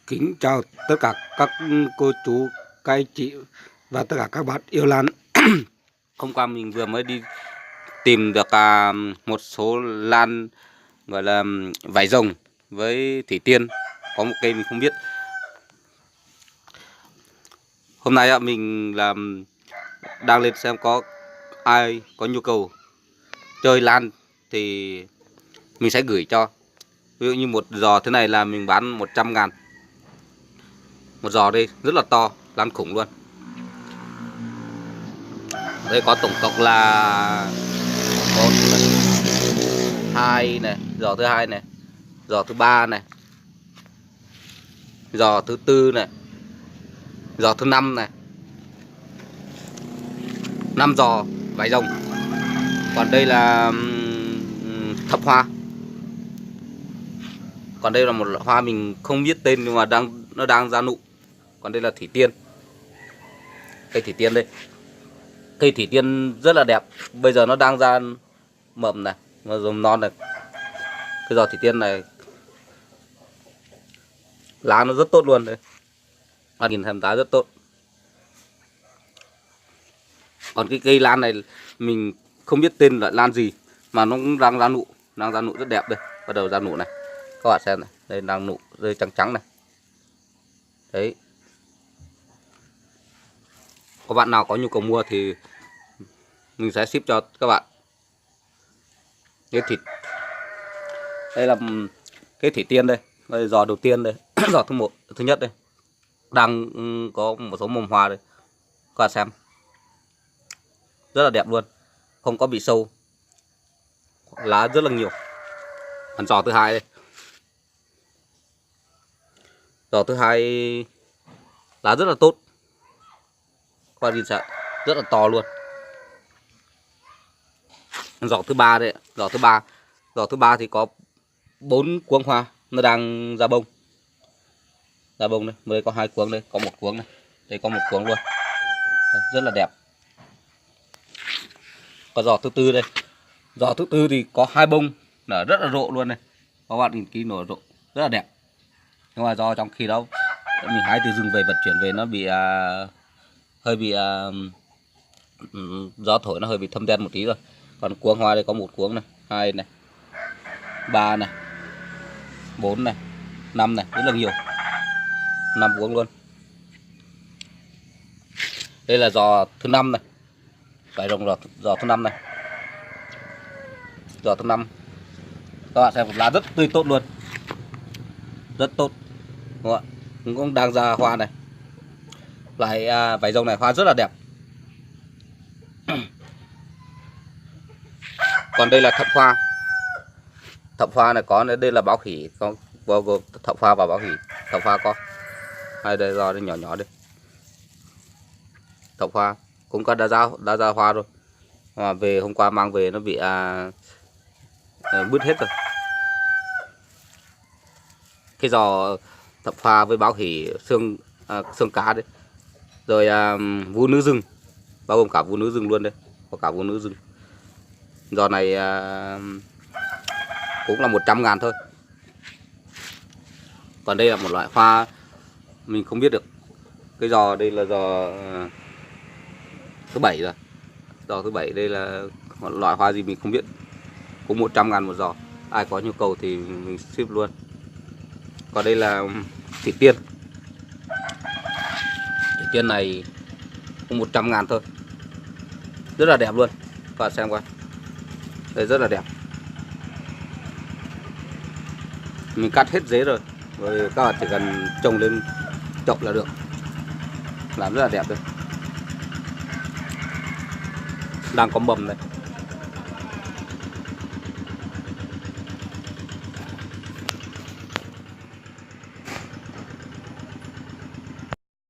Kính chào tất cả các cô chú, các anh chị và tất cả các bạn yêu lan. Hôm qua mình vừa mới đi tìm được một số lan gọi là vải rồng với thủy tiên. Có một cây mình không biết. Hôm nay mình đang lên xem có ai có nhu cầu chơi lan thì mình sẽ gửi cho. Ví dụ như một giò thế này là mình bán 100.000. Một giò đây rất là to, lan khủng luôn. Đây có tổng cộng là 1, 2 này, giò thứ hai này, giò thứ ba này, giò thứ tư này, giò thứ năm này, 5 giò vải rồng. Còn đây là thập hoa. Còn đây là một loại hoa mình không biết tên nhưng mà nó đang ra nụ. Còn đây là thủy tiên. Cây thủy tiên đây. Cây thủy tiên rất là đẹp. Bây giờ nó đang ra mầm này, nó rồng non này. Cái giò thủy tiên này lá nó rất tốt luôn đấy. Nhìn thèm giá rất tốt. Còn cái cây lan này mình không biết tên là lan gì mà nó cũng đang ra nụ rất đẹp đây. Bắt đầu ra nụ này. Các bạn xem này, đây đang nụ rơi trắng trắng này. Đấy. Có bạn nào có nhu cầu mua thì mình sẽ ship cho các bạn. Cái thịt. Đây là cái thủy tiên đây. Đây là giò đầu tiên đây, giò thứ nhất đây. Đang có một số mầm hoa đây. Các bạn xem. Rất là đẹp luôn. Không có bị sâu. Lá rất là nhiều. Còn giò thứ hai đây. Giò thứ hai lá rất là tốt. Qua nhìn sợ rất là to luôn. Giò thứ ba đây, giò thứ ba thì có 4 cuống hoa, nó đang ra bông. Ra bông đây, mới có 2 cuống đây, có 1 cuống này. Đây có 1 cuống luôn. Đây, rất là đẹp. Còn giò thứ tư đây. Giò thứ tư thì có 2 bông nở rất là rộ luôn này. Các bạn nhìn kỹ nở rộ rất là đẹp. Nhưng mà do trong khi đó mình hái từ rừng về vận chuyển về nó bị hơi bị gió thổi nó hơi bị thâm đen một tí rồi. Còn cuống hoa đây có 1 cuống này, 2 này, 3 này, 4 này, 5 này, rất là nhiều. 5 cuống luôn. Đây là giò thứ 5 này. Vải rồng giò thứ 5 này. Giò thứ 5. Các bạn xem lá rất tươi tốt luôn. Rất tốt. Đúng không ạ? Cũng đang ra hoa này. Loại vải rồng này hoa rất là đẹp. Còn đây là thập hoa. Thập hoa này có đây là báo khỉ, có bao gồm thập hoa và báo khỉ. Thập hoa có hai đây giò đây nhỏ nhỏ đây. Thập hoa cũng có đã ra hoa rồi. Mà về hôm qua mang về nó bị bứt hết rồi. Cái giò thập hoa với báo khỉ xương cá đấy. Rồi vú nữ rừng, bao gồm cả vú nữ rừng luôn đây, có cả vú nữ rừng. Giò này cũng là 100.000 thôi. Còn đây là một loại hoa mình không biết được. Cái giò đây là giò thứ 7 rồi. Giò thứ 7 đây là một loại hoa gì mình không biết. Cũng 100.000 một giò. Ai có nhu cầu thì mình ship luôn. Còn đây là thủy tiên. Thủy tiên này cũng 100.000 thôi. Rất là đẹp luôn. Các bạn xem qua. Đây rất là đẹp. Mình cắt hết rễ rồi. Rồi các bạn chỉ cần trồng lên chậu là được. Làm rất là đẹp đây. Đang có mầm này.